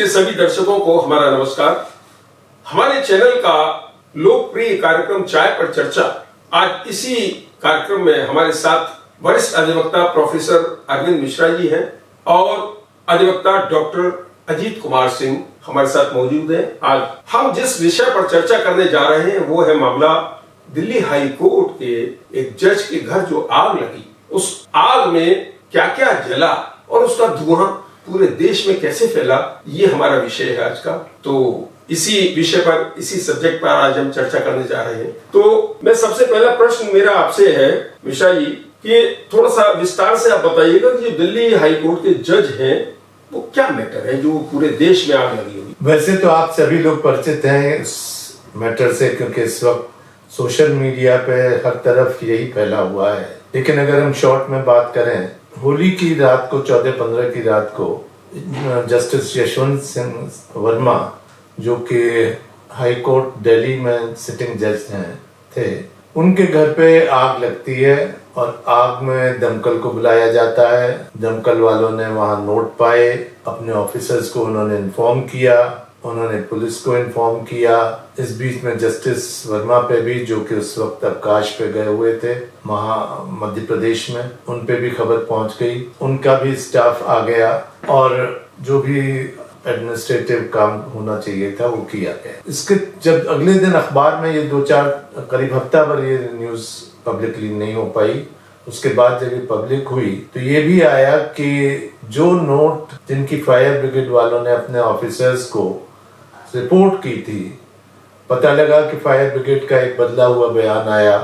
के सभी दर्शकों को हमारा नमस्कार। हमारे चैनल का लोकप्रिय कार्यक्रम चाय पर चर्चा, आज इसी कार्यक्रम में हमारे साथ वरिष्ठ अधिवक्ता प्रोफेसर अरविंद मिश्रा जी हैं और अधिवक्ता डॉक्टर अजीत कुमार सिंह हमारे साथ मौजूद हैं। आज हम जिस विषय पर चर्चा करने जा रहे हैं वो है मामला दिल्ली हाई कोर्ट के एक जज के घर जो आग लगी, उस आग में क्या क्या जला और उसका धुआं पूरे देश में कैसे फैला, ये हमारा विषय है आज का। तो इसी विषय पर, इसी सब्जेक्ट पर आज हम चर्चा करने जा रहे हैं। तो मैं सबसे पहला प्रश्न मेरा आपसे है मिश्रा जी, कि थोड़ा सा विस्तार से आप बताइएगा कि जो दिल्ली हाई कोर्ट के जज हैं वो क्या मैटर है जो पूरे देश में आग लगी हुई। वैसे तो आप सभी लोग परिचित हैं इस मैटर से, क्योंकि इस वक्त सोशल मीडिया पे हर तरफ यही फैला हुआ है। लेकिन अगर हम शॉर्ट में बात करें, होली की रात को 14-15 की रात को जस्टिस यशवंत सिंह वर्मा, जो कि हाई कोर्ट दिल्ली में सिटिंग जज हैं थे, उनके घर पे आग लगती है और आग में दमकल को बुलाया जाता है। दमकल वालों ने वहां नोट पाए, अपने ऑफिसर्स को उन्होंने इन्फॉर्म किया, उन्होंने पुलिस को इन्फॉर्म किया। इस बीच में जस्टिस वर्मा पे भी, जो कि उस वक्त अवकाश पे गए हुए थे मध्य प्रदेश में, उन पे भी खबर पहुंच गई। उनका भी स्टाफ आ गया और जो भी एडमिनिस्ट्रेटिव काम होना चाहिए था वो किया गया। इसके जब अगले दिन अखबार में ये 2-4 करीब हफ्ता भर ये न्यूज पब्लिकली नहीं हो पाई, उसके बाद जब ये पब्लिक हुई तो ये भी आया कि जो नोट जिनकी फायर ब्रिगेड वालों ने अपने ऑफिसर्स को रिपोर्ट की थी, पता लगा कि फायर ब्रिगेड का एक बदला हुआ बयान आया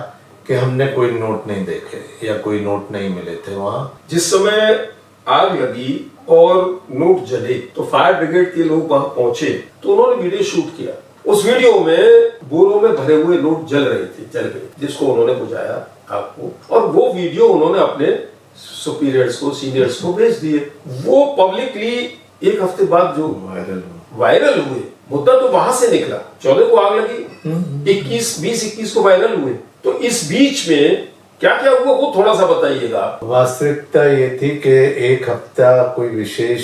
कि हमने कोई नोट नहीं देखे या कोई नोट नहीं मिले थे वहां। जिस समय आग लगी और नोट जले तो फायर ब्रिगेड के लोग वहां पहुंचे तो उन्होंने वीडियो शूट किया। उस वीडियो में बोरों में भरे हुए नोट जल गए, जिसको उन्होंने बुझाया आग को, और वो वीडियो उन्होंने अपने सुपीरियर्स को, सीनियर्स को भेज दिए। वो पब्लिकली एक हफ्ते बाद जो वायरल हुए, मुद्दा तो वहां से निकला। 14 को आग लगी, 21 को वायरल हुए। तो इस बीच में क्या क्या हुआ वो थोड़ा सा बताइएगा। वास्तविकता ये थी कि एक हफ्ता कोई विशेष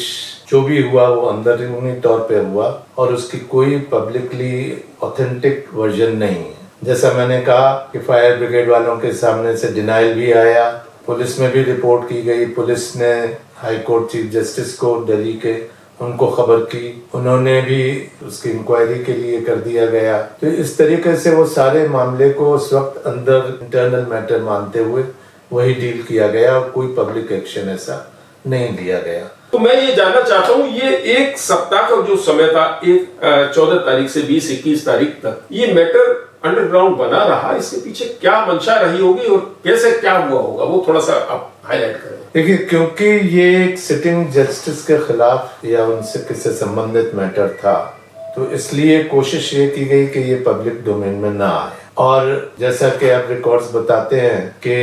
जो भी हुआ वो अंदरूनी तौर पे हुआ और उसकी कोई पब्लिकली ऑथेंटिक वर्जन नहीं है। जैसा मैंने कहा कि फायर ब्रिगेड वालों के सामने से डिनाइल भी आया, पुलिस में भी रिपोर्ट की गई। पुलिस ने हाई कोर्ट चीफ जस्टिस को दिल्ली के उनको खबर की, उन्होंने भी उसकी इंक्वायरी के लिए कर दिया गया। तो इस तरीके से वो सारे मामले को उस वक्त अंदर इंटरनल मैटर मानते हुए वही डील किया गया और कोई पब्लिक एक्शन ऐसा नहीं लिया गया। तो मैं ये जानना चाहता हूँ, ये एक सप्ताह का जो समय था, 14 तारीख से 20-21 तारीख तक ये मैटर अंडरग्राउंड बना रहा, इसके पीछे क्या मंशा रही होगी और कैसे क्या हुआ होगा, वो थोड़ा सा आप हाईलाइट करें। देखिए, क्योंकि ये एक सिटिंग जस्टिस के खिलाफ या उनसे किसी संबंधित मैटर था, तो इसलिए कोशिश ये की गई कि ये पब्लिक डोमेन में ना आए। और जैसा कि आप रिकॉर्ड्स बताते हैं कि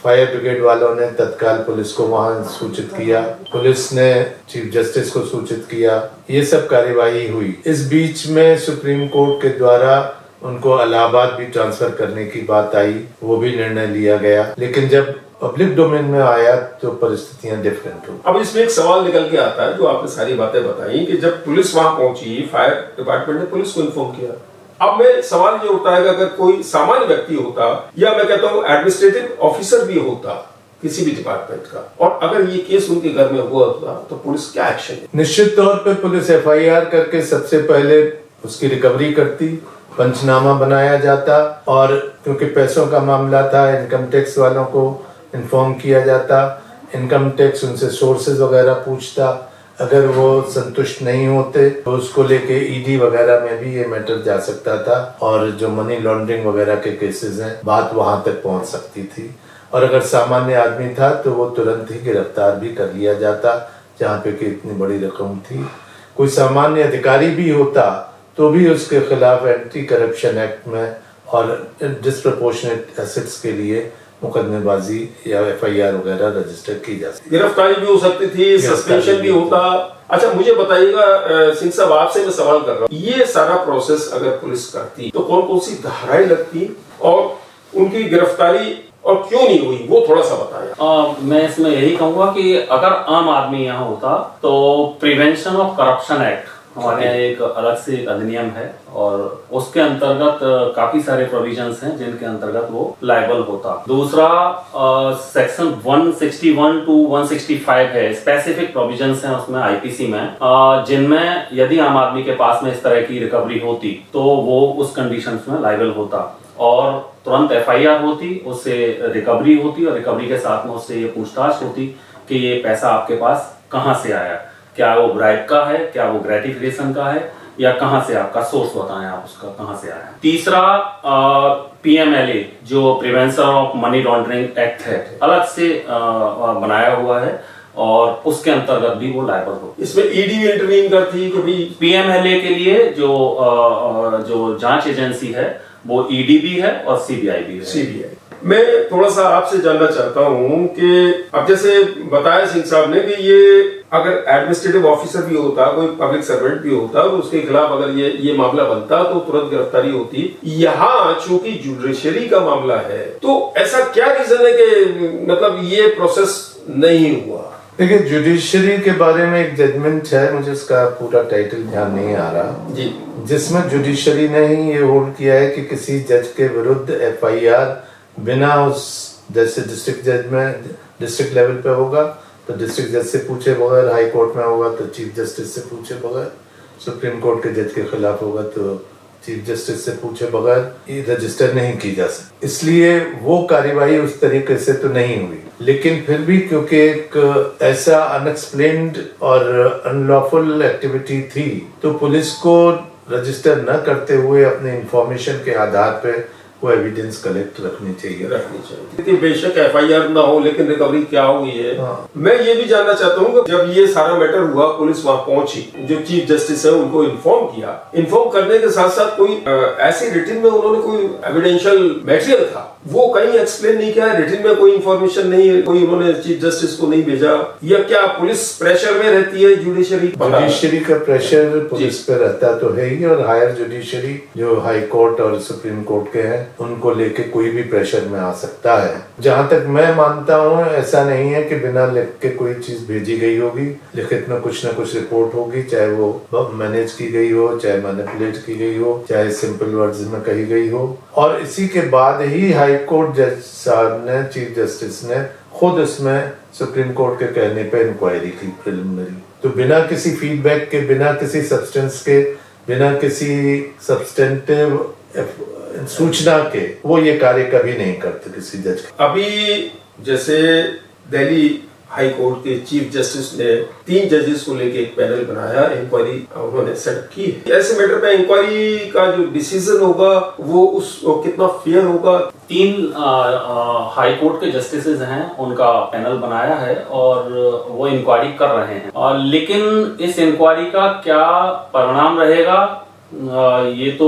फायर ब्रिगेड वालों ने तत्काल पुलिस को वहां सूचित किया, पुलिस ने चीफ जस्टिस को सूचित किया, ये सब कार्यवाही हुई। इस बीच में सुप्रीम कोर्ट के द्वारा उनको इलाहाबाद भी ट्रांसफर करने की बात आई, वो भी निर्णय लिया गया। लेकिन जब पब्लिक डोमेन में आया तो परिस्थितियां डिफरेंट हुई। अब इसमें एक सवाल निकल के आता है, जो आपने सारी बातें बताई कि जब पुलिस वहां पहुंची, फायर डिपार्टमेंट ने पुलिस को इन्फॉर्म किया। अब में सवाल ये उठता है कि अगर कोई सामान्य व्यक्ति होता या मैं कहता हूँ एडमिनिस्ट्रेटिव ऑफिसर भी होता किसी भी डिपार्टमेंट का, और अगर ये केस उनके घर में हुआ होता तो पुलिस क्या एक्शन है? निश्चित तौर पे पुलिस FIR करके सबसे पहले उसकी रिकवरी करती, पंचनामा बनाया जाता, और क्योंकि पैसों का मामला था इनकम टैक्स वालों को इन्फॉर्म किया जाता, इनकम टैक्स उनसे सोर्सेज वगैरह पूछता। अगर वो संतुष्ट नहीं होते तो उसको लेके ED वगैरह में भी ये मैटर जा सकता था, और जो मनी लॉन्ड्रिंग वगैरह के केसेस हैं, बात वहां तक पहुंच सकती थी। और अगर सामान्य आदमी था तो वो तुरंत ही गिरफ्तार भी कर लिया जाता, जहाँ पे कि इतनी बड़ी रकम थी। कोई सामान्य अधिकारी भी होता तो भी उसके खिलाफ एंटी करप्शन एक्ट में और डिस्प्रपोर्शनेट एसेट्स के लिए मुकदमेबाजी या FIR वगैरह रजिस्टर की जा सकती, गिरफ्तारी भी हो सकती थी, सस्पेंशन भी होता। अच्छा, मुझे बताइएगा सिंह साहब, आपसे मैं सवाल कर रहा हूँ, ये सारा प्रोसेस अगर पुलिस करती तो कौन कौन सी धाराएं लगती और उनकी गिरफ्तारी और क्यों नहीं हुई, वो थोड़ा सा बताएं। मैं इसमें यही कहूंगा कि अगर आम आदमी यहाँ होता तो प्रिवेंशन ऑफ करप्शन एक्ट हमारे यहाँ एक अलग से एक अधिनियम है और उसके अंतर्गत काफी सारे प्रोविजंस हैं जिनके अंतर्गत वो लायबल होता। दूसरा सेक्शन 161 टू 165 है, स्पेसिफिक प्रोविजंस हैं उसमें आईपीसी में, जिनमें यदि आम आदमी के पास में इस तरह की रिकवरी होती तो वो उस कंडीशंस में लायबल होता और तुरंत एफआईआर होती, उससे रिकवरी होती और रिकवरी के साथ में उससे ये पूछताछ होती कि ये पैसा आपके पास कहाँ से आया, क्या वो ब्राइब का है, क्या वो ग्रेटिफिकेशन का है, या कहां से आपका सोर्स बताएं आप उसका कहां से आया। तीसरा पीएमएलए जो prevention of money laundering act है, अलग से बनाया हुआ है और उसके अंतर्गत भी वो लायबल हो। इसमें ईडी भी इंटरवीन करती है कि भाई पीएमएलए के लिए जो जांच एजेंसी है वो ईडी भी है और सीबीआई भी है। सीबीआई। मैं थोड़ा सा आपसे जानना चाहता हूं कि अब जैसे बताया सिंह साहब ने कि ये अगर एडमिनिस्ट्रेटिव ऑफिसर भी होता, कोई पब्लिक सर्वेंट भी होता और उसके खिलाफ अगर ये मामला बनता तो तुरंत गिरफ्तारी होती। यहाँ चूंकि जुडिशरी का मामला है तो ऐसा क्या रीजन है कि मतलब ये प्रोसेस नहीं हुआ? देखिए, जुडिशरी के बारे में एक जजमेंट है, मुझे उसका पूरा टाइटल ध्यान नहीं आ रहा जी, जिसमें जुडिशरी ने ही ये होल्ड किया है कि किसी जज के विरुद्ध एफआईआर बिना उस जैसे डिस्ट्रिक्ट जज में डिस्ट्रिक्ट लेवल पे होगा तो डिस्ट्रिक्ट जज से पूछे बगैर, हाई कोर्ट में होगा तो चीफ जस्टिस से पूछे बगैर, सुप्रीम कोर्ट के जज के खिलाफ होगा तो चीफ जस्टिस से पूछे बगैर ये रजिस्टर नहीं की जा सकती। इसलिए वो कार्यवाही उस तरीके से तो नहीं हुई, लेकिन फिर भी क्योंकि एक ऐसा अनएक्सप्लेन्ड और अनलॉफुल एक्टिविटी थी तो पुलिस को रजिस्टर न करते हुए अपने इंफॉर्मेशन के आधार पे वो एविडेंस कलेक्ट रखनी चाहिए। बेशक एफआईआर ना हो लेकिन रिकवरी क्या हुई है। हाँ। मैं ये भी जानना चाहता हूँ कि जब ये सारा मैटर हुआ पुलिस वहां पहुंची, जो चीफ जस्टिस है उनको इन्फॉर्म किया, इन्फॉर्म करने के साथ साथ कोई ऐसी रिटिन में उन्होंने कोई एविडेंशियल मटेरियल था वो कहीं एक्सप्लेन नहीं किया, रिटिन में कोई इन्फॉर्मेशन नहीं है, कोई उन्होंने चीफ जस्टिस को नहीं भेजा, या क्या पुलिस प्रेशर में रहती है? जुडिशरी का प्रेशर पुलिस पे रहता तो है ही, और हायर जुडिशरी जो हाई कोर्ट और सुप्रीम कोर्ट के हैं उनको लेके कोई भी प्रेशर में आ सकता है। जहां तक मैं मानता हूं ऐसा नहीं है कि बिना लिख के कोई चीज भेजी गई होगी, लिखित में कुछ ना कुछ रिपोर्ट होगी, चाहे वो मैनेज की गई हो, चाहे मैनिपुलेट की गई हो, चाहे सिंपल वर्ड्स में कही गई हो, और इसी के बाद ही हाई कोर्ट जज साहब ने, चीफ जस्टिस ने खुद इसमें सुप्रीम कोर्ट के कहने पे इंक्वायरी की प्रिलिमिनरी। तो बिना किसी फीडबैक के, बिना किसी सब्सटेंस के, बिना किसी सब्सटेंटिव सूचना के वो ये कार्य कभी नहीं करते किसी जज। अभी जैसे दिल्ली हाई कोर्ट के चीफ जस्टिस ने 3 जजेस को लेके एक पैनल बनाया, इंक्वायरी उन्होंने सेट की है। ऐसे मैटर पे इंक्वायरी का जो डिसीजन होगा वो कितना फेयर होगा? 3 हाई कोर्ट के जस्टिस हैं, उनका पैनल बनाया है और वो इंक्वायरी कर रहे हैं, और लेकिन इस इंक्वायरी का क्या परिणाम रहेगा ये तो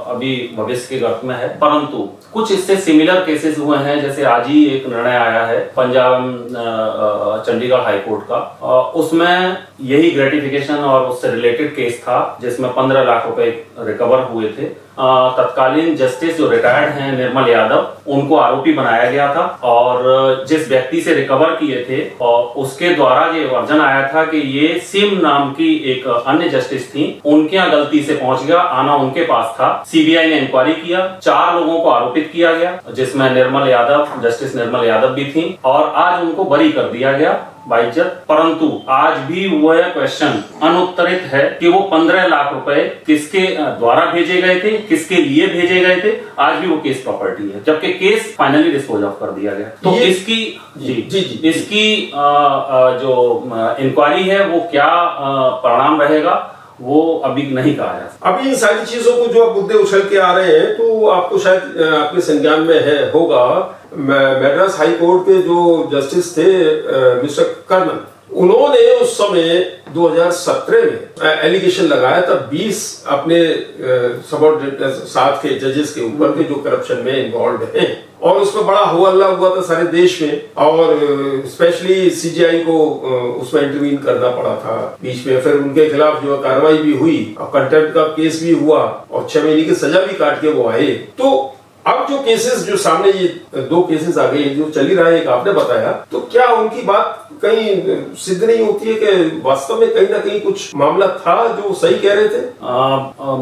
अभी भविष्य के गर्भ में है। परंतु कुछ इससे सिमिलर केसेस हुए हैं, जैसे आज ही एक निर्णय आया है पंजाब चंडीगढ़ हाई कोर्ट का, उसमें यही ग्रेटिफिकेशन और उससे रिलेटेड केस था जिसमें 15 लाख रुपए रिकवर हुए थे। तत्कालीन जस्टिस जो रिटायर्ड हैं निर्मल यादव, उनको आरोपी बनाया गया था और जिस व्यक्ति से रिकवर किए थे और उसके द्वारा ये वर्जन आया था कि ये सिम नाम की एक अन्य जस्टिस थी, उनके यहाँ गलती से पहुंच गया, आना उनके पास था। सीबीआई ने इंक्वायरी किया, 4 लोगों को आरोपित किया गया जिसमें निर्मल यादव, जस्टिस निर्मल यादव भी थी, और आज उनको बरी कर दिया गया बाइज्जत। परंतु आज भी वह क्वेश्चन अनुत्तरित है कि वो 15 लाख रुपए किसके द्वारा भेजे गए थे, किसके लिए भेजे गए थे। आज भी वो केस प्रॉपर्टी है, जबकि केस फाइनली डिस्पोज ऑफ कर दिया गया। तो इसकी इसकी जो इंक्वायरी है वो क्या परिणाम रहेगा वो अभी नहीं कहा जा सकता। अभी इन सारी चीजों को जो मुद्दे उछल के आ रहे हैं तो आपको शायद आपके संज्ञान में होगा, मद्रास हाई कोर्ट के जो जस्टिस थे मिस्टर कर्णन, उन्होंने उस समय 2017 में एलिगेशन लगाया था 20 अपने सबऑर्डिनेट साथ के जजेस के ऊपर के जो करप्शन में इन्वॉल्व हैं, और उसमें बड़ा हुआ हुआ था सारे देश में, और स्पेशली सीजीआई को उसमें इंटरवीन करना पड़ा था बीच में। फिर उनके खिलाफ जो कार्रवाई भी हुई और कंटेम्प्ट का केस भी हुआ और 6 महीने की सजा भी काट के वो आए। तो अब जो केसेस जो सामने ये 2 केसेस आ गए जो चल ही रहा है, एक आपने बताया, तो क्या उनकी बात कहीं सिद्ध नहीं होती है कि वास्तव में कहीं ना कहीं कुछ मामला था जो सही कह रहे थे?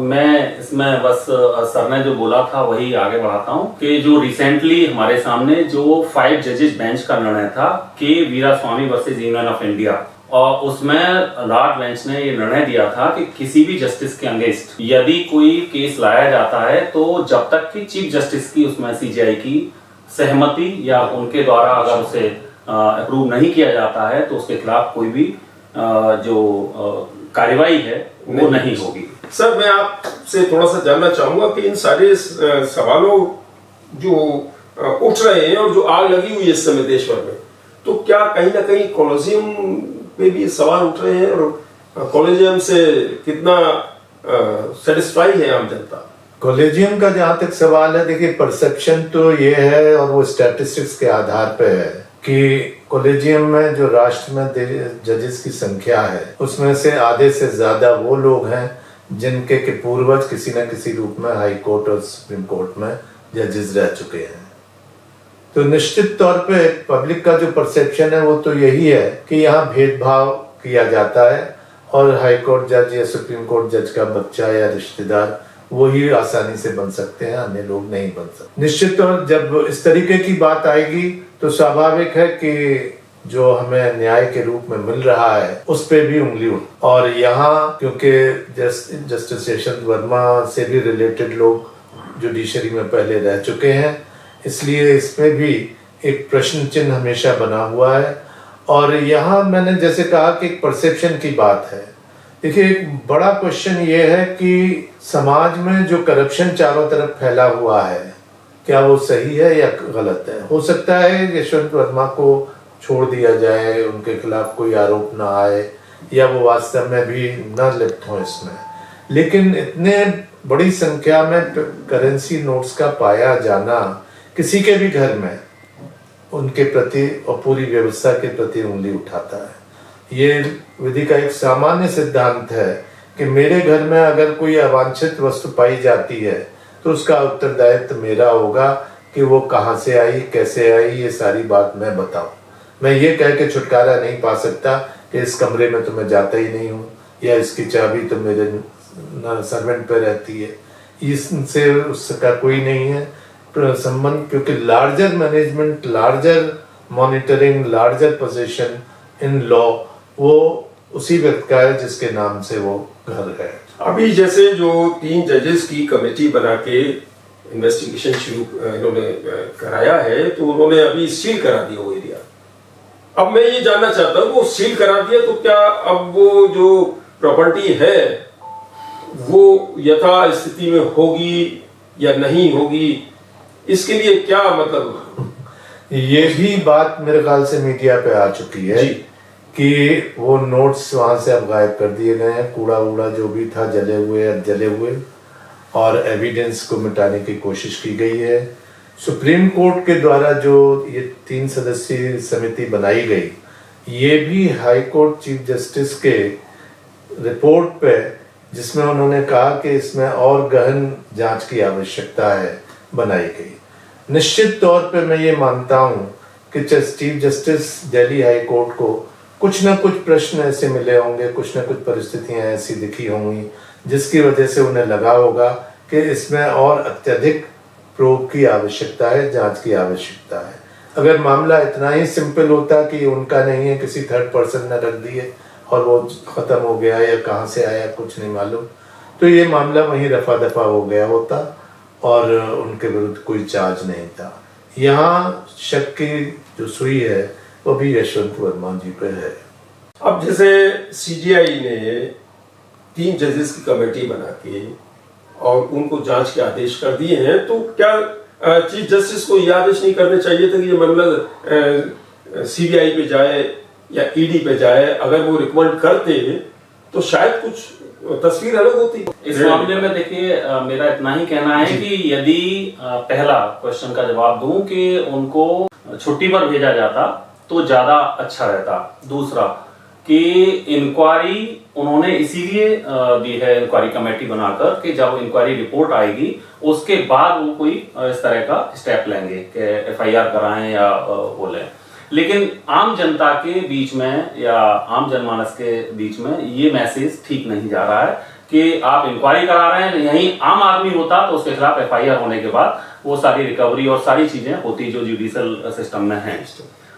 मैं इसमें बस सर ने जो बोला था वही आगे बढ़ाता हूँ कि जो रिसेंटली हमारे सामने जो 5 जजेस बेंच का निर्णय था K Veeraswami versus union of India, और उसमें लार्ज बेंच ने ये निर्णय दिया था कि किसी भी जस्टिस के अगेंस्ट यदि कोई केस लाया जाता है तो जब तक कि चीफ जस्टिस की उसमें सीजेआई की सहमति या उनके द्वारा अगर उसे अप्रूव नहीं किया जाता है तो उसके खिलाफ कोई भी जो कार्यवाही है वो नहीं होगी। सर, मैं आपसे थोड़ा सा जानना चाहूंगा कि इन सारे सवालों जो उठ रहे हैं और जो आग लगी हुई है इस समय देश भर में, तो क्या कहीं ना कहीं कॉलेजियम पे भी सवाल उठ रहे हैं और कॉलेजियम से कितना सेटिस्फाई है आम जनता? कॉलेजियम का जहां तक सवाल है, देखिए परसेप्शन तो ये है और वो स्टैटिस्टिक्स के आधार पे है कि कॉलेजियम में जो राष्ट्र में जजेस की संख्या है उसमें से आधे से ज्यादा वो लोग हैं जिनके के पूर्वज किसी न किसी रूप में हाई कोर्ट और सुप्रीम कोर्ट में जजेस रह चुके हैं। तो निश्चित तौर पे पब्लिक का जो परसेप्शन है वो तो यही है कि यहाँ भेदभाव किया जाता है और हाई कोर्ट जज या सुप्रीम कोर्ट जज का बच्चा या रिश्तेदार वही आसानी से बन सकते हैं, अन्य लोग नहीं बन सकते। निश्चित तौर जब इस तरीके की बात आएगी तो स्वाभाविक है कि जो हमें न्याय के रूप में मिल रहा है उस पे भी उंगली उठ, और यहाँ क्योंकि जस्टिस यशवंत वर्मा से भी रिलेटेड लोग जुडिशरी में पहले रह चुके हैं, इसलिए इसमें भी एक प्रश्न चिन्ह हमेशा बना हुआ है। और यहाँ मैंने जैसे कहा कि एक परसेप्शन की बात है। देखिए, एक बड़ा क्वेश्चन ये है कि समाज में जो करप्शन चारों तरफ फैला हुआ है क्या वो सही है या गलत है। हो सकता है यशवंत वर्मा को छोड़ दिया जाए, उनके खिलाफ कोई आरोप ना आए या वो वास्तव में भी न लिप्त हो इसमें, लेकिन इतने बड़ी संख्या में करेंसी नोट्स का पाया जाना किसी के भी घर में उनके प्रति और पूरी व्यवस्था के प्रति उंगली उठाता है। ये विधि का एक सामान्य सिद्धांत है कि मेरे घर में अगर कोई अवांछित वस्तु पाई जाती है तो उसका उत्तरदायित्व मेरा होगा कि वो कहाँ से आई, कैसे आई, ये सारी बात मैं बताऊं। मैं ये कह के छुटकारा नहीं पा सकता कि इस कमरे में तो मैं जाता ही नहीं हूँ या इसकी चाबी तो मेरे सर्वेंट पे रहती है, इससे उसका कोई नहीं है संबंध, क्योंकि larger management, larger monitoring, larger position in law वो उसी व्यक्ति का है जिसके नाम से वो घर है। अभी जैसे जो 3 जजेस की कमेटी बना के इन्वेस्टिगेशन शुरू इन्होंने कराया है, तो उन्होंने अभी सील करा दिया वो एरिया। अब मैं ये जानना चाहता हूँ, वो सील करा दिया तो क्या अब वो जो प्रॉपर्टी है वो यथा स्थिति में होगी या नहीं होगी, इसके लिए क्या मतलब? ये भी बात मेरे ख्याल से मीडिया पे आ चुकी है कि वो नोट्स वहां से अब गायब कर दिए गए हैं, कूड़ा वूड़ा जो भी था जले हुए और एविडेंस को मिटाने की कोशिश की गई है। सुप्रीम कोर्ट के द्वारा जो ये 3 सदस्यीय समिति बनाई गई, ये भी हाई कोर्ट चीफ जस्टिस के रिपोर्ट पे, जिसमें उन्होंने कहा कि इसमें और गहन जांच की आवश्यकता है, बनाई गई। निश्चित तौर पे मैं ये मानता हूँ कि chief justice Delhi high court को कुछ ना कुछ प्रश्न ऐसे मिले होंगे, कुछ ना कुछ परिस्थितियां ऐसी दिखी होंगी जिसकी वजह से उन्हें लगा होगा कि इसमें और अत्यधिक प्रोब की आवश्यकता है, जांच की आवश्यकता है। अगर मामला इतना ही सिंपल होता कि उनका नहीं है, किसी थर्ड पर्सन ने रख दिए और वो खत्म हो गया या कहाँ से आया कुछ नहीं मालूम, तो ये मामला वहीं रफा दफा हो गया होता और उनके विरुद्ध कोई चार्ज नहीं था। यहाँ शक की जो सुई है वो भी यशवंत वर्मा जी पे है। अब जैसे सीजीआई ने 3 जजेस की कमेटी बना के और उनको जांच के आदेश कर दिए हैं, तो क्या चीफ जस्टिस को यह आदेश नहीं करने चाहिए था कि ये मामला सीबीआई पे जाए या ईडी पे जाए? अगर वो रिकमेंड करते तो शायद कुछ तस्वीर अलग होती। इस मामले में देखिए, मेरा इतना ही कहना है कि यदि पहला क्वेश्चन का जवाब दूं कि उनको छुट्टी पर भेजा जाता तो ज्यादा अच्छा रहता। दूसरा कि इंक्वायरी उन्होंने इसीलिए दी है, इंक्वायरी कमेटी बनाकर, कि जब इंक्वायरी रिपोर्ट आएगी उसके बाद वो कोई इस तरह का स्टेप लेंगे कि एफआईआर कराएं या वो लें। लेकिन आम जनता के बीच में या आम जनमानस के बीच में ये मैसेज ठीक नहीं जा रहा है कि आप इंक्वायरी करा रहे हैं। यहीं आम आदमी होता तो उसके खिलाफ एफआईआर होने के बाद वो सारी रिकवरी और सारी चीजें होती जो जुडिशियल सिस्टम में है।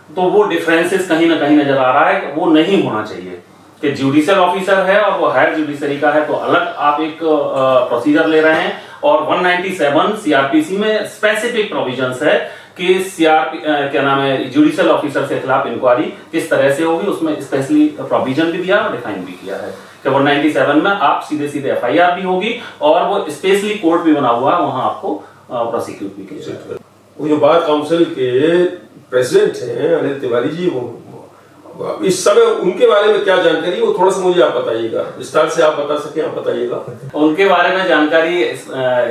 तो वो डिफरेंसेस कहीं ना कहीं नजर आ रहा है, वो नहीं होना चाहिए कि जुडिशियल ऑफिसर है और वो हायर जुडिशरी का है तो अलग आप एक प्रोसीजर ले रहे हैं। और 197 सीआरपीसी में स्पेसिफिक प्रोविजंस है कि क्या नाम है, जुडिशियल ऑफिसर के खिलाफ इंक्वायरी किस तरह से होगी, उसमें स्पेशली प्रोविजन भी दिया और डिफाइन भी किया है कि 197 में आप सीधे सीधे एफआईआर भी होगी और वो स्पेशली कोर्ट भी बना हुआ है, वहां आपको प्रोसिक्यूट भी किया जाएगा। वो जो बार काउंसिल के प्रेसिडेंट हैं अनिल तिवारी जी, वो इस समय उनके बारे में क्या जानकारी, वो थोड़ा सा मुझे आप बताइएगा, विस्तार से आप बता सके, आप बताइएगा उनके बारे में जानकारी।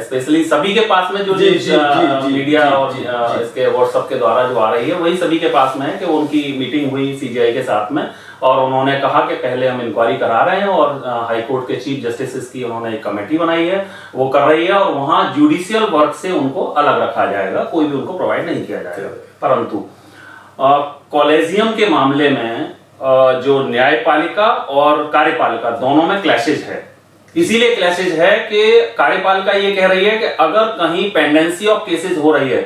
स्पेशली सभी के पास में जो मीडिया और इसके व्हाट्सएप के द्वारा जो आ रही है वही सभी के पास में है कि उनकी मीटिंग हुई सीजीआई के साथ में और उन्होंने कहा कि पहले हम इंक्वायरी करा रहे हैं और हाई कोर्ट के चीफ जस्टिस की उन्होंने एक कमेटी बनाई है, वो कर रही है और वहां जुडिशियल वर्क से उनको अलग रखा जाएगा, कोई भी उनको प्रोवाइड नहीं किया जाएगा। परंतु कॉलेजियम के मामले में जो न्यायपालिका और कार्यपालिका दोनों में क्लैशेज है। इसीलिए क्लैशेज है कि कार्यपालिका ये कह रही है कि अगर कहीं पेंडेंसी ऑफ केसेस हो रही है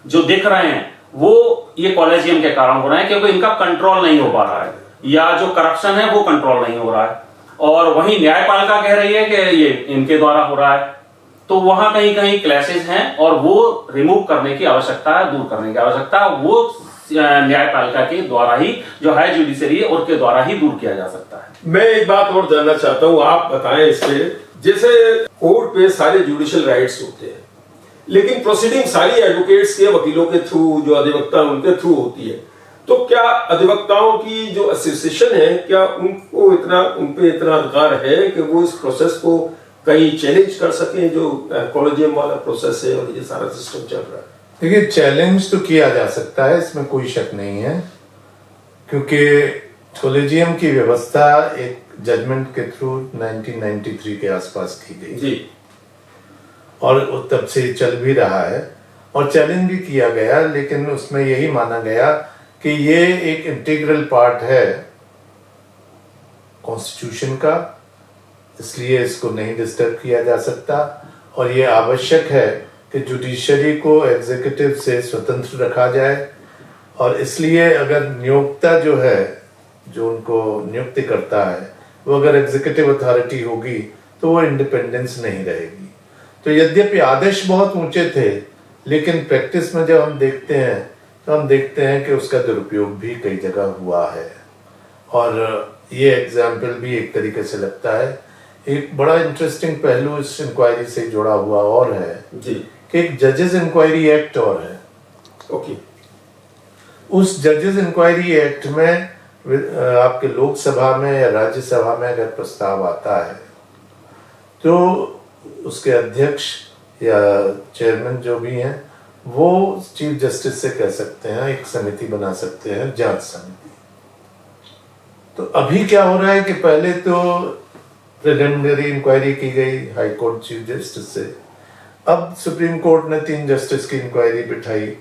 जो दिख रहे हैं वो ये कॉलेजियम के कारण हो रहे हैं क्योंकि इनका कंट्रोल नहीं हो पा रहा है या जो करप्शन है वो कंट्रोल नहीं हो रहा है, और वहीं न्यायपालिका कह रही है कि ये इनके द्वारा हो रहा है। तो वहां कहीं कहीं क्लैशेज हैं और वो रिमूव करने की आवश्यकता है, दूर करने की आवश्यकता है। वो न्यायपालिका के द्वारा ही, जो हाई जुडिशरी है उनके द्वारा ही दूर किया जा सकता है। मैं एक बात और जानना चाहता हूँ, आप बताएं इस पे, जैसे कोर्ट पे सारे जुडिशियल राइट्स होते हैं लेकिन प्रोसीडिंग सारी एडवोकेट्स के, वकीलों के थ्रू, जो अधिवक्ता उनके थ्रू होती है, तो क्या अधिवक्ताओं की जो एसोसिएशन है, क्या उनको उनपे इतना अधिकार है कि वो इस प्रोसेस को कहीं चैलेंज कर सकें, जो कॉलेजियम वाला प्रोसेस है और ये सारा सिस्टम चल रहा है? देखिए, चैलेंज तो किया जा सकता है, इसमें कोई शक नहीं है, क्योंकि कॉलेजियम की व्यवस्था एक जजमेंट के थ्रू 1993 के आसपास की गई जी, और तब से चल भी रहा है और चैलेंज भी किया गया, लेकिन उसमें यही माना गया कि ये एक इंटीग्रल पार्ट है कॉन्स्टिट्यूशन का, इसलिए इसको नहीं डिस्टर्ब किया जा सकता और ये आवश्यक है कि जुडिशरी को एग्जीक्यूटिव से स्वतंत्र रखा जाए। और इसलिए अगर नियोक्ता जो है, जो उनको नियुक्ति करता है, वो अगर एग्जीक्यूटिव अथॉरिटी होगी तो वो इंडिपेंडेंस नहीं रहेगी। तो यद्यपि आदेश बहुत ऊंचे थे, लेकिन प्रैक्टिस में जब हम देखते हैं तो हम देखते हैं कि उसका दुरुपयोग भी कई जगह हुआ है। और ये एग्जाम्पल भी एक तरीके से लगता है। एक बड़ा इंटरेस्टिंग पहलू इस इंक्वायरी से जुड़ा हुआ और है जी, कि एक जजेस इंक्वायरी एक्ट और है। ओके। उस जजेस इंक्वायरी एक्ट में आपके लोकसभा में या राज्यसभा में अगर प्रस्ताव आता है तो उसके अध्यक्ष या चेयरमैन जो भी हैं वो चीफ जस्टिस से कह सकते हैं, एक समिति बना सकते हैं, जांच समिति। तो अभी क्या हो रहा है कि पहले तो प्रिलिमिनरी इंक्वायरी की गई हाई कोर्ट चीफ जस्टिस से, अब सुप्रीम कोर्ट ने 3 जस्टिस की इंक्वायरी बिठाई।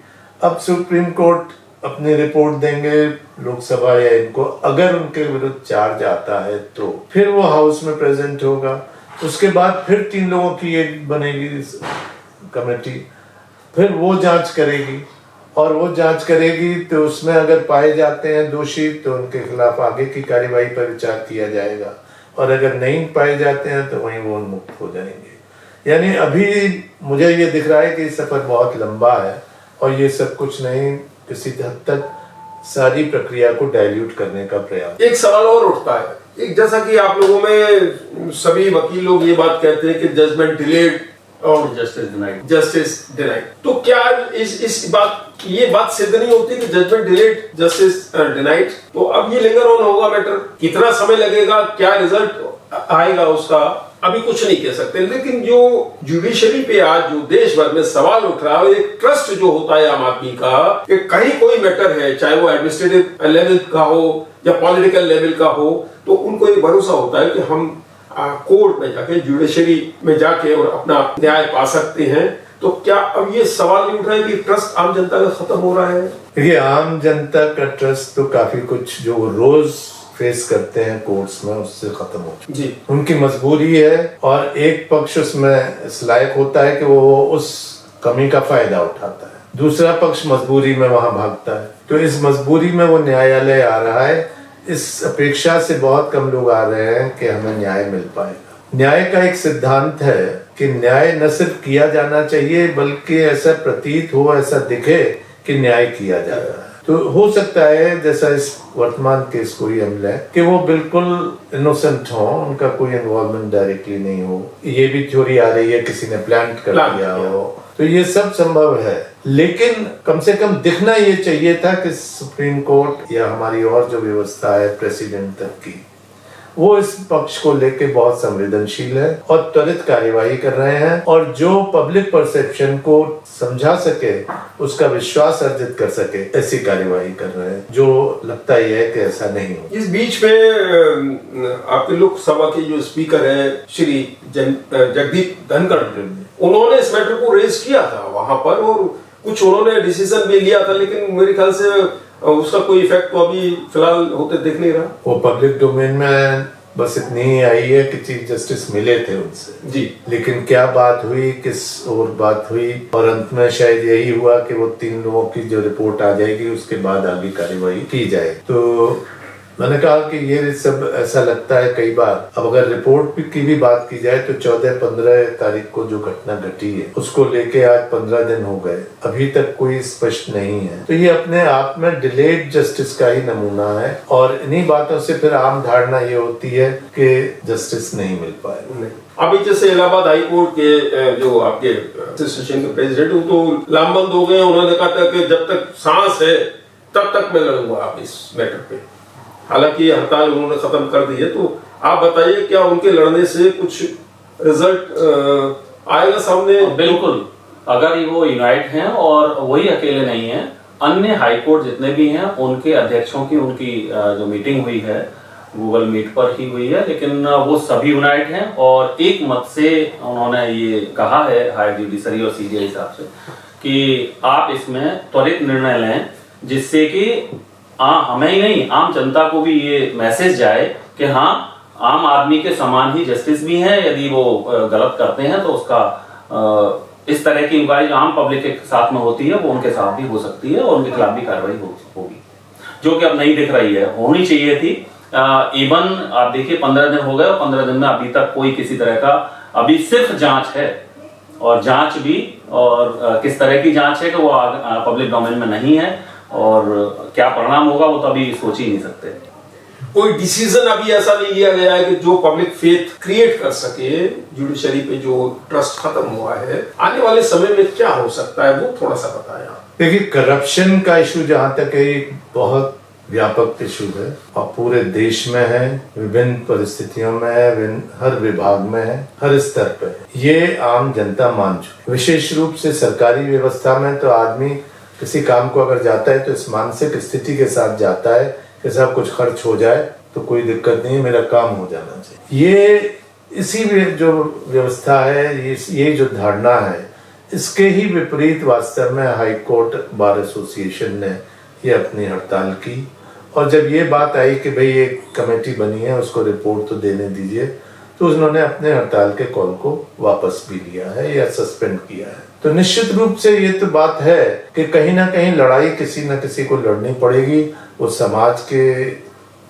अब सुप्रीम कोर्ट अपनी रिपोर्ट देंगे लोकसभा या इनको, अगर उनके विरुद्ध चार्ज आता है तो फिर वो हाउस में प्रेजेंट होगा। उसके बाद फिर 3 लोगों की एक बनेगी कमेटी, फिर वो जांच करेगी और वो जांच करेगी तो उसमें अगर पाए जाते हैं दोषी तो उनके खिलाफ आगे की कार्यवाही पर विचार किया जाएगा, और अगर नहीं पाए जाते हैं तो वहीं वो उन्मुक्त हो जाएंगे। यानी अभी मुझे ये दिख रहा है कि सफर बहुत लंबा है और ये सब कुछ नहीं, किसी हद तक सारी प्रक्रिया को डाइल्यूट करने का प्रयास। एक सवाल और उठता है, एक जैसा कि आप लोगों में सभी वकील लोग ये बात कहते हैं कि जजमेंट डिलेड और जस्टिस डिनाइड, तो क्या ये बात सिद्ध नहीं होती कि जजमेंट डिलेड जस्टिस डिनाइड? तो अब ये लिंगर ऑन होगा मैटर, कितना समय लगेगा, क्या रिजल्ट आएगा उसका अभी कुछ नहीं कह सकते। लेकिन जो जुडिशरी पे आज जो देश भर में सवाल उठ रहा है, एक ट्रस्ट जो होता है आम आदमी का कि कहीं कोई मैटर है, चाहे वो एडमिनिस्ट्रेटिव लेवल का हो या पॉलिटिकल लेवल का हो, तो उनको ये भरोसा होता है कि हम कोर्ट में जाके, जुडिशरी में जाके और अपना न्याय पा सकते हैं। तो क्या अब ये सवाल नहीं उठ रहा है कि ट्रस्ट आम जनता का खत्म हो रहा है? देखिए, आम जनता का ट्रस्ट तो काफी कुछ जो रोज फेस करते हैं कोर्ट्स में, उससे खत्म हो चुका जी। उनकी मजबूरी है, और एक पक्ष उसमें इस लायक होता है कि वो उस कमी का फायदा उठाता है, दूसरा पक्ष मजबूरी में वहां भागता है। तो इस मजबूरी में वो न्यायालय आ रहा है, इस अपेक्षा से बहुत कम लोग आ रहे हैं कि हमें न्याय मिल पाएगा। न्याय का एक सिद्धांत है कि न्याय न सिर्फ किया जाना चाहिए, बल्कि ऐसा प्रतीत हो, ऐसा दिखे कि न्याय किया जा रहा है। तो हो सकता है, जैसा इस वर्तमान केस को ही हम लें, कि वो बिल्कुल इनोसेंट हो, उनका कोई इन्वॉल्वमेंट डायरेक्टली नहीं हो। ये भी थ्योरी आ रही है किसी ने प्लांट कर दिया हो, तो ये सब संभव है। लेकिन कम से कम दिखना ये चाहिए था कि सुप्रीम कोर्ट या हमारी और जो व्यवस्था है प्रेसिडेंट तक की, वो इस पक्ष को लेके बहुत संवेदनशील है और त्वरित कार्यवाही कर रहे हैं, और जो पब्लिक परसेप्शन को समझा सके, उसका विश्वास अर्जित कर सके, ऐसी कार्यवाही कर रहे हैं, जो लगता ही है कि ऐसा नहीं हो। इस बीच में आपके लोकसभा के जो स्पीकर है श्री जगदीप धनखड़, उन्होंने इस मैटर को रेज किया था वहां पर, और कुछ उन्होंने डिसीजन भी लिया था, लेकिन मेरे ख्याल से उसका कोई इफेक्ट तो अभी फिलहाल होते दिख नहीं रहा। वो पब्लिक डोमेन में बस इतनी ही आई है कि चीफ जस्टिस मिले थे उनसे जी, लेकिन क्या बात हुई, किस और बात हुई, और अंत में शायद यही हुआ कि वो 3 लोगों की जो रिपोर्ट आ जाएगी, उसके बाद आगे कार्यवाही की जाए। तो मैंने कहा कि ये सब ऐसा लगता है कई बार, अब अगर रिपोर्ट की भी बात की जाए तो 14-15 तारीख को जो घटना घटी है, उसको लेके आज 15 दिन हो गए, अभी तक कोई स्पष्ट नहीं है। तो ये अपने आप में डिलेड जस्टिस का ही नमूना है, और इन्हीं बातों से फिर आम धारणा ये होती है कि जस्टिस नहीं मिल पाए। अभी जैसे इलाहाबाद हाई कोर्ट के जो आपके एसोसिएशन के प्रेसिडेंट, वो तो लामबंद हो गए। उन्होंने कहा था कि जब तक सांस है तब तक मैं लड़ूंगा आप इस मैटर पे। हालांकि हड़ताल उन्होंने खत्म कर दी है। तो आप बताइए, क्या उनके लड़ने से कुछ रिजल्ट आएगा सामने? बिल्कुल, अगर वो यूनाइट हैं, और वही अकेले नहीं है, अन्य हाई कोर्ट जितने भी हैं उनके अध्यक्षों की उनकी जो मीटिंग हुई है गूगल मीट पर ही हुई है, लेकिन वो सभी यूनाइट हैं और एक मत से उन्होंने ये कहा है हायर जुडिशरी और सीजीआई साहब से कि आप इसमें त्वरित निर्णय लें, जिससे कि हमें ही नहीं, आम जनता को भी ये मैसेज जाए कि हाँ, आम आदमी के समान ही जस्टिस भी है। यदि वो गलत करते हैं तो उसका इस तरह की इंक्वायरी जो आम पब्लिक के साथ में होती है वो उनके साथ भी हो सकती है, और उनके खिलाफ भी कार्रवाई होगी, जो कि अब नहीं दिख रही है, होनी चाहिए थी। इवन आप देखिए 15 दिन हो गए, और 15 दिन में अभी तक कोई किसी तरह का, अभी सिर्फ जांच है, और जांच भी, और किस तरह की जांच है कि वो पब्लिक डोमेन में नहीं है, और क्या परिणाम होगा वो तो अभी सोच ही नहीं सकते। कोई डिसीजन अभी ऐसा नहीं लिया गया है कि जो पब्लिक फेथ क्रिएट कर सके, जुडिशरी पे जो ट्रस्ट खत्म हुआ है, आने वाले समय में क्या हो सकता है, वो थोड़ा सा बताएं आप। देखिए, करप्शन का इशू जहां तक है, एक बहुत व्यापक इशू है, और पूरे देश में है, विभिन्न परिस्थितियों में है, हर विभाग में है, हर स्तर पे है। ये आम जनता मान चुकी। विशेष रूप से सरकारी व्यवस्था में तो आदमी किसी काम को अगर जाता है तो इस मानसिक स्थिति के साथ जाता है कि सब कुछ खर्च हो जाए तो कोई दिक्कत नहीं है, मेरा काम हो जाना चाहिए। ये इसी में जो व्यवस्था है, ये जो धारणा है, इसके ही विपरीत वास्तव में हाई कोर्ट बार एसोसिएशन ने ये अपनी हड़ताल की, और जब ये बात आई कि भाई एक कमेटी बनी है, उसको रिपोर्ट तो देने दीजिए, तो उन्होंने अपने हड़ताल के कॉल को वापस भी लिया है या सस्पेंड किया है। तो निश्चित रूप से ये तो बात है कि कहीं ना कहीं लड़ाई किसी न किसी को लड़नी पड़ेगी, वो समाज के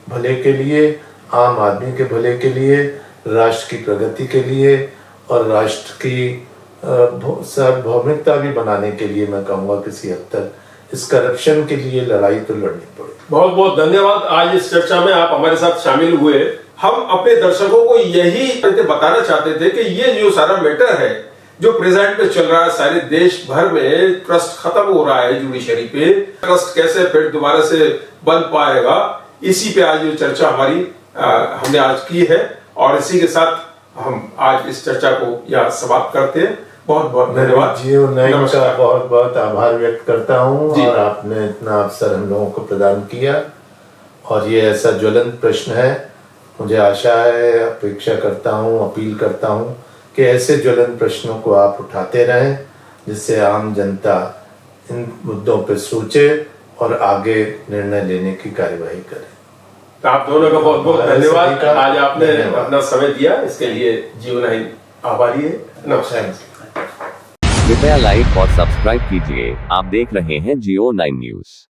भले के लिए, आम आदमी के भले के लिए, राष्ट्र की प्रगति के लिए, और राष्ट्र की सार्वभौमिकता भी बनाने के लिए, मैं कहूँगा किसी हद तक इस करप्शन के लिए लड़ाई तो लड़नी पड़ेगी। बहुत बहुत धन्यवाद, आज इस चर्चा में आप हमारे साथ शामिल हुए। हम अपने दर्शकों को यही बताना चाहते थे कि ये जो सारा मैटर है जो प्रेजेंट में चल रहा है, सारे देश भर में ट्रस्ट खत्म हो रहा है जुडिशरी पे, ट्रस्ट कैसे फिर दोबारा से बन पाएगा, इसी पे आज जो चर्चा हमारी हमने आज की है, और इसी के साथ हम आज इस चर्चा को यहाँ समाप्त करते हैं। बहुत बहुत धन्यवाद। जियो 9 का बहुत बहुत आभार व्यक्त करता हूँ, और आपने इतना अवसर हम लोगों को प्रदान किया, और ये ऐसा ज्वलंत प्रश्न है। मुझे आशा है, अपेक्षा करता हूँ, अपील करता हूँ कि ऐसे ज्वलंत प्रश्नों को आप उठाते रहें, जिससे आम जनता इन मुद्दों पर सोचे और आगे निर्णय लेने की कार्यवाही करे। तो आप दोनों का बहुत बहुत धन्यवाद। सभी का आज आपने धन्यवाद। अपना समय दिया, इसके लिए जीवन9 आभारी है। नमस्कार। कृपया लाइक और सब्सक्राइब कीजिए। आप देख रहे हैं Geo9 न्यूज़।